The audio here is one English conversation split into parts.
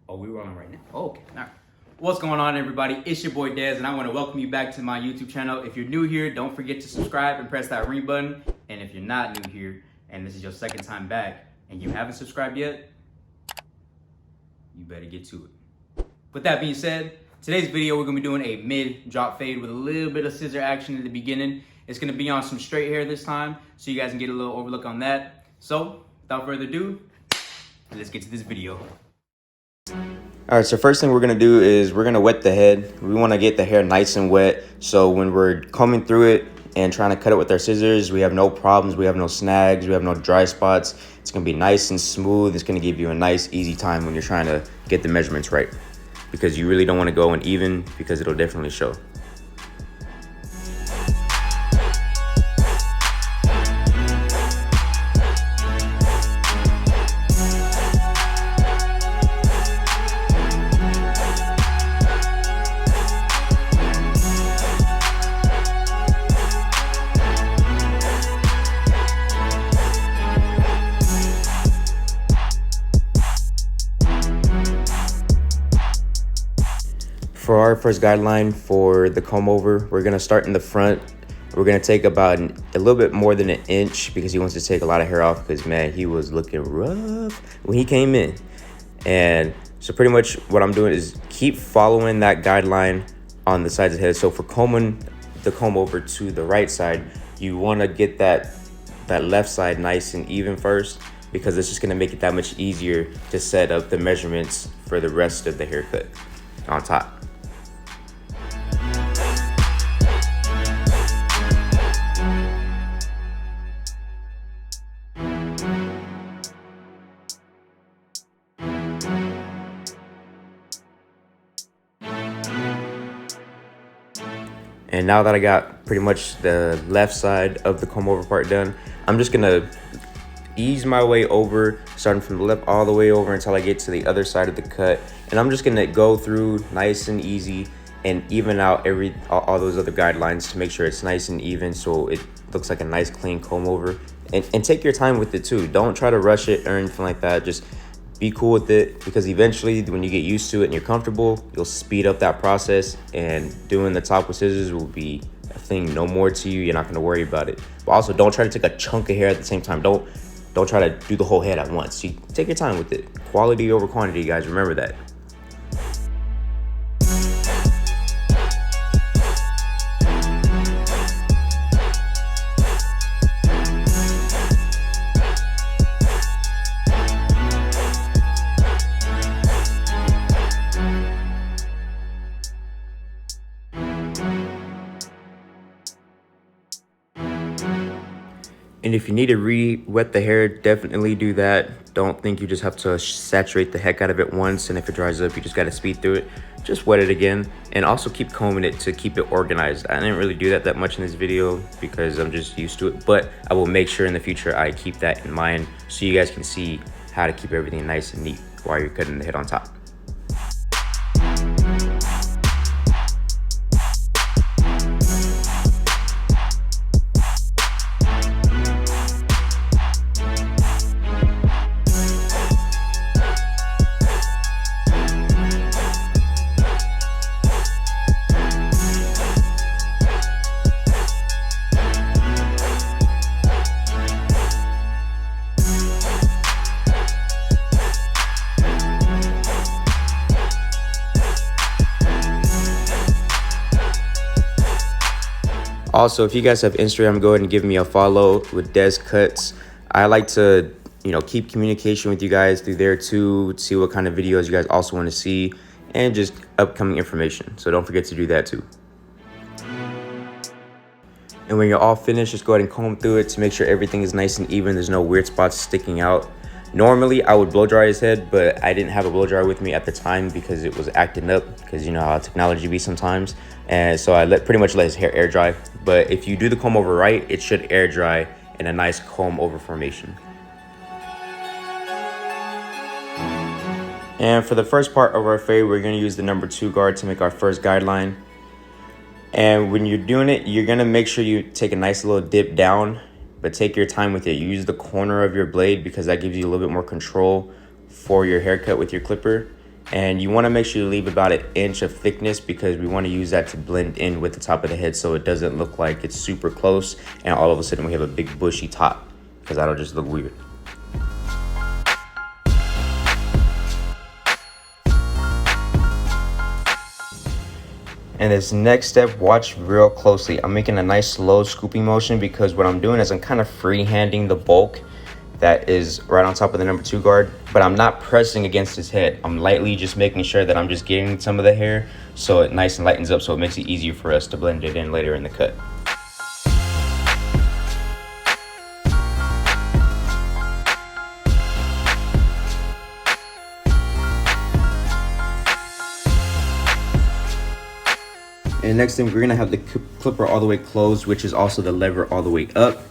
Oh, we're rolling right now. Oh, okay. All right. What's going on, everybody? It's your boy Dez, and I want to welcome you back to my YouTube channel. If you're new here, don't forget to subscribe and press that ring button. And if you're not new here, and this is your second time back, and you haven't subscribed yet, you better get to it. With that being said, today's video, we're going to be doing a mid-drop fade with a little bit of scissor action in the beginning. It's going to be on some straight hair this time, so you guys can get a little overlook on that. So, without further ado, let's get to this video. All right, so first thing we're gonna do is we're gonna wet the head. We wanna get the hair nice and wet, so when we're combing through it and trying to cut it with our scissors, we have no problems, we have no snags, we have no dry spots. It's gonna be nice and smooth. It's gonna give you a nice, easy time when you're trying to get the measurements right, because you really don't wanna go uneven because it'll definitely show. For our first guideline for the comb over, we're gonna start in the front. We're gonna take about a little bit more than an inch because he wants to take a lot of hair off because, man, he was looking rough when he came in. And so pretty much what I'm doing is keep following that guideline on the sides of the head. So for combing the comb over to the right side, you wanna get that left side nice and even first, because it's just gonna make it that much easier to set up the measurements for the rest of the haircut on top. And now that I got pretty much the left side of the comb over part done, I'm just gonna ease my way over, starting from the lip all the way over until I get to the other side of the cut. And I'm just gonna go through nice and easy and even out all those other guidelines to make sure it's nice and even, so it looks like a nice clean comb over. And take your time with it too. Don't try to rush it or anything like that. Just be cool with it, because eventually when you get used to it and you're comfortable, you'll speed up that process, and doing the top with scissors will be a thing no more to you. You're not going to worry about it. But also, don't try to take a chunk of hair at the same time. Don't try to do the whole head at once. You take your time with it. Quality over quantity, guys. Remember that. And if you need to re-wet the hair, definitely do that. Don't think you just have to saturate the heck out of it once, and if it dries up, you just got to speed through it. Just wet it again, and also keep combing it to keep it organized. I didn't really do that much in this video because I'm just used to it, but I will make sure in the future I keep that in mind so you guys can see how to keep everything nice and neat while you're cutting the head on top. Also, if you guys have Instagram, go ahead and give me a follow with Des Cuts. I like to, keep communication with you guys through there too, see what kind of videos you guys also want to see, and just upcoming information. So don't forget to do that too. And when you're all finished, just go ahead and comb through it to make sure everything is nice and even. There's no weird spots sticking out. Normally, I would blow dry his head, but I didn't have a blow dryer with me at the time because it was acting up, because you know how technology be sometimes. And so I pretty much let his hair air dry. But if you do the comb over right, it should air dry in a nice comb over formation. And for the first part of our fade, we're going to use the number 2 guard to make our first guideline. And when you're doing it, you're going to make sure you take a nice little dip down, but take your time with it. Use the corner of your blade because that gives you a little bit more control for your haircut with your clipper. And you want to make sure you leave about 1 inch of thickness because we want to use that to blend in with the top of the head so it doesn't look like it's super close and all of a sudden we have a big bushy top, because that'll just look weird. And this next step, watch real closely. I'm making a nice slow scooping motion because what I'm doing is I'm kind of free-handing the bulk that is right on top of the number 2 guard, but I'm not pressing against his head. I'm lightly just making sure that I'm just getting some of the hair so it nice and lightens up, so it makes it easier for us to blend it in later in the cut. And next thing, we're gonna have the clipper all the way closed, which is also the lever all the way up.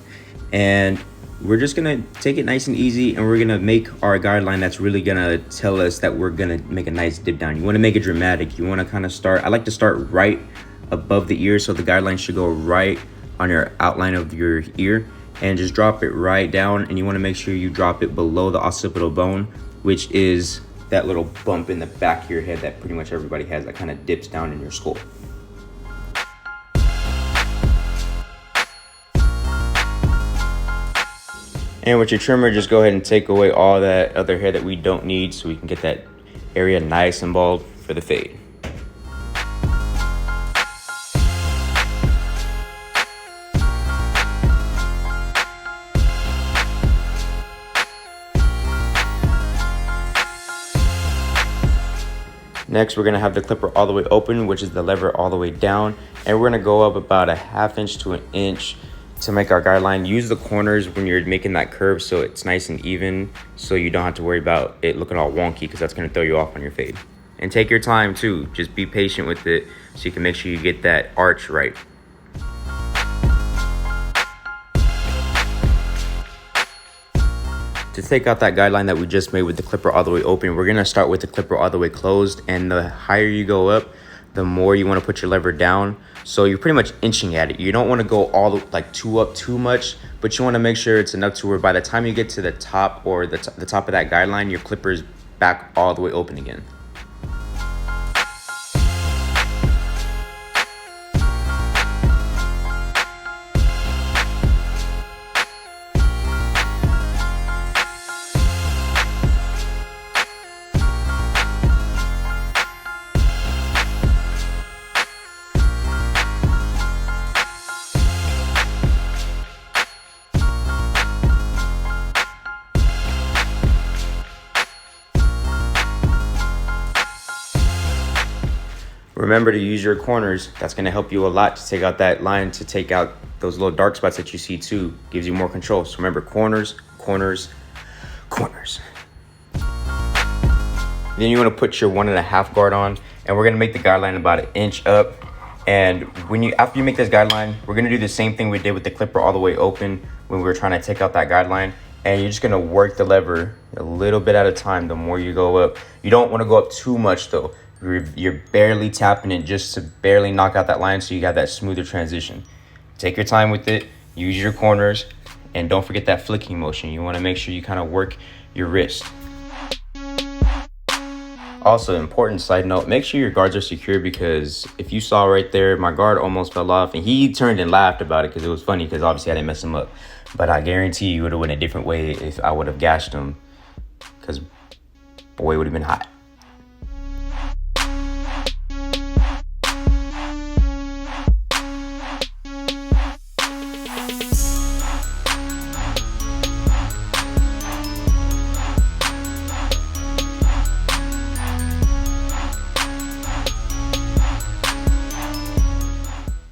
And we're just gonna take it nice and easy, and we're gonna make our guideline that's really gonna tell us that we're gonna make a nice dip down. You wanna make it dramatic. You wanna kind of start, I like to start right above the ear, so the guideline should go right on your outline of your ear, and just drop it right down. And you wanna make sure you drop it below the occipital bone, which is that little bump in the back of your head that pretty much everybody has, that kind of dips down in your skull. And with your trimmer, just go ahead and take away all that other hair that we don't need so we can get that area nice and bald for the fade. Next, we're gonna have the clipper all the way open, which is the lever all the way down. And we're gonna go up about 1/2 inch to 1 inch to make our guideline. Use the corners when you're making that curve so it's nice and even, so you don't have to worry about it looking all wonky, because that's going to throw you off on your fade. And take your time too, just be patient with it so you can make sure you get that arch right. To take out that guideline that we just made with the clipper all the way open, we're going to start with the clipper all the way closed, and the higher you go up, the more you want to put your lever down. So you're pretty much inching at it. You don't want to go all the, like up too much, but you want to make sure it's enough to where by the time you get to the top or the top of that guideline, your clipper is back all the way open again. Remember to use your corners. That's going to help you a lot to take out that line, to take out those little dark spots that you see too. Gives you more control. So remember, corners, corners, corners. Then you want to put your 1.5 guard on, and we're going to make the guideline about 1 inch up. And after you make this guideline, we're going to do the same thing we did with the clipper all the way open when we were trying to take out that guideline. And you're just going to work the lever a little bit at a time the more you go up. You don't want to go up too much though. You're barely tapping it just to barely knock out that line so you got that smoother transition. Take your time with it, use your corners, and don't forget that flicking motion. You want to make sure you kind of work your wrist. Also, important side note, make sure your guards are secure, because if you saw right there, my guard almost fell off, and he turned and laughed about it because it was funny, because obviously I didn't mess him up. But I guarantee you it would have went a different way if I would have gashed him, because boy, it would have been hot.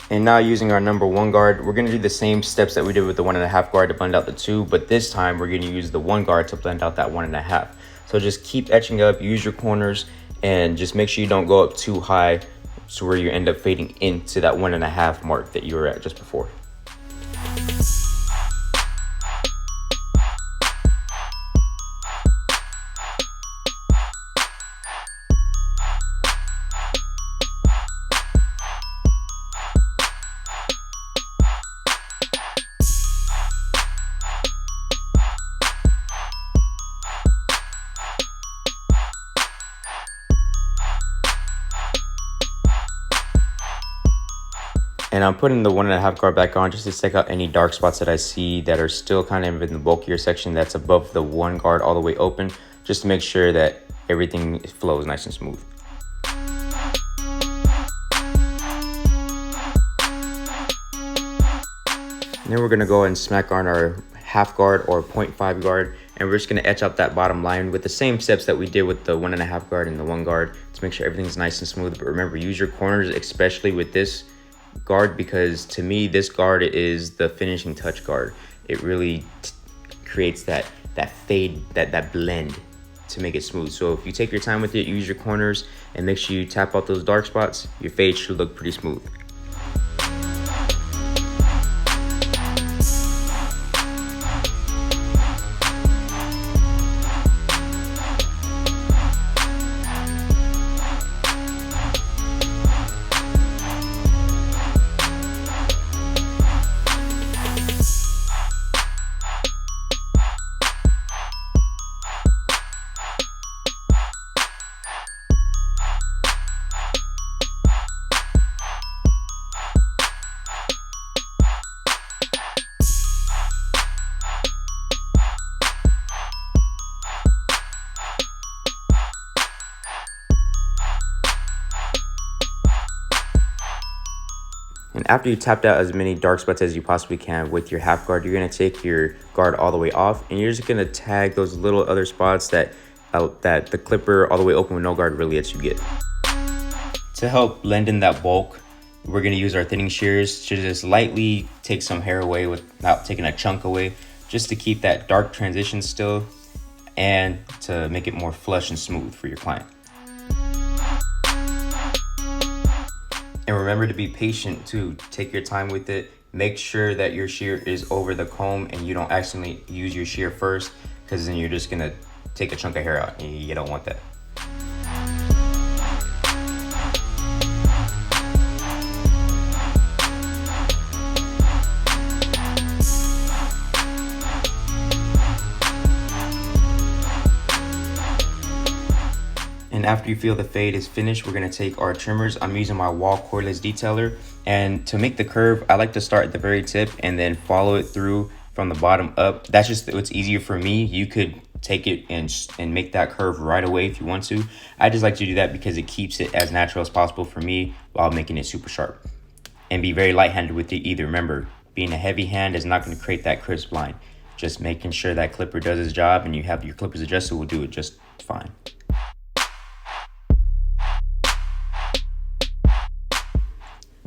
And now using our number 1 guard, we're going to do the same steps that we did with the 1.5 guard to blend out the 2, but this time we're going to use the 1 guard to blend out that 1.5. So just keep etching up, use your corners, and just make sure you don't go up too high so where you end up fading into that 1.5 mark that you were at just before. And I'm putting the 1.5 guard back on just to take out any dark spots that I see that are still kind of in the bulkier section that's above the 1 guard all the way open, just to make sure that everything flows nice and smooth. And then we're gonna go and smack on our 1/2 guard or 0.5 guard, and we're just gonna etch out that bottom line with the same steps that we did with the 1.5 guard and the 1 guard to make sure everything's nice and smooth. But remember, use your corners, especially with this guard, because to me this guard is the finishing touch guard. It really creates that fade, that blend to make it smooth. So if you take your time with it, use your corners and make sure you tap out those dark spots, your fade should look pretty smooth. And after you tapped out as many dark spots as you possibly can with your 1/2 guard, you're gonna take your guard all the way off, and you're just gonna tag those little other spots that the clipper all the way open with no guard really lets you get. To help blend in that bulk, we're gonna use our thinning shears to just lightly take some hair away without taking a chunk away, just to keep that dark transition still and to make it more flush and smooth for your client. And remember to be patient too. Take your time with it. Make sure that your shear is over the comb and you don't accidentally use your shear first, because then you're just gonna take a chunk of hair out and you don't want that. And after you feel the fade is finished, we're gonna take our trimmers. I'm using my Wahl Cordless detailer. And to make the curve, I like to start at the very tip and then follow it through from the bottom up. That's just what's easier for me. You could take it and make that curve right away if you want to. I just like to do that because it keeps it as natural as possible for me while making it super sharp. And be very light-handed with it either. Remember, being a heavy hand is not gonna create that crisp line. Just making sure that clipper does its job and you have your clippers adjusted will do it just fine.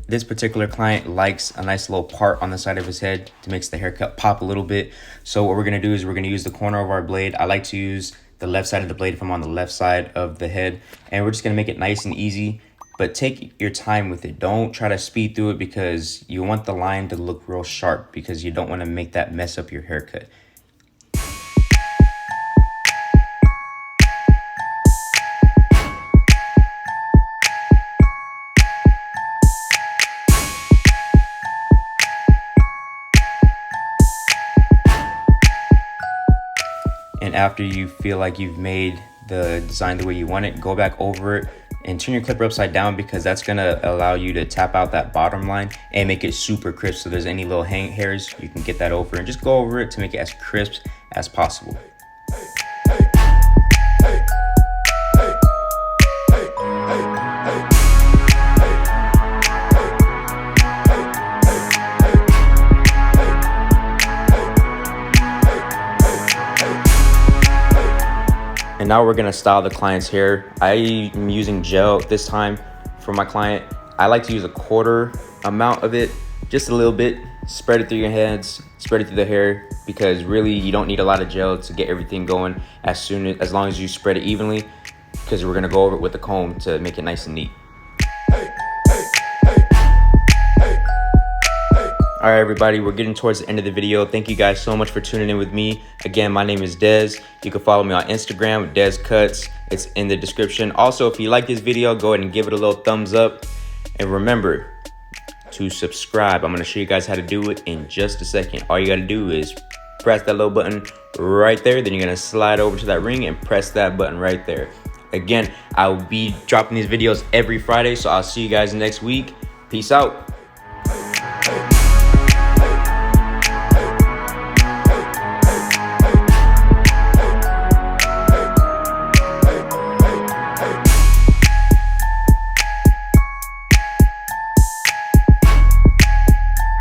This particular client likes a nice little part on the side of his head to make the haircut pop a little bit. So what we're gonna do is we're gonna use the corner of our blade. I like to use the left side of the blade if I'm on the left side of the head. And we're just gonna make it nice and easy, but take your time with it. Don't try to speed through it because you want the line to look real sharp, because you don't wanna make that mess up your haircut. And after you feel like you've made the design the way you want it, go back over it and turn your clipper upside down, because that's gonna allow you to tap out that bottom line and make it super crisp. So there's any little hang hairs, you can get that over and just go over it to make it as crisp as possible. And now we're gonna style the client's hair. I'm using gel this time for my client. I like to use a quarter amount of it, just a little bit. Spread it through your hands, spread it through the hair, because really you don't need a lot of gel to get everything going as long as you spread it evenly, because we're gonna go over it with the comb to make it nice and neat. All right, everybody, we're getting towards the end of the video. Thank you guys so much for tuning in with me. Again, my name is Dez. You can follow me on Instagram, Dez Cuts. It's in the description. Also, if you like this video, go ahead and give it a little thumbs up. And remember to subscribe. I'm gonna show you guys how to do it in just a second. All you gotta do is press that little button right there. Then you're gonna slide over to that ring and press that button right there. Again, I will be dropping these videos every Friday, so I'll see you guys next week. Peace out.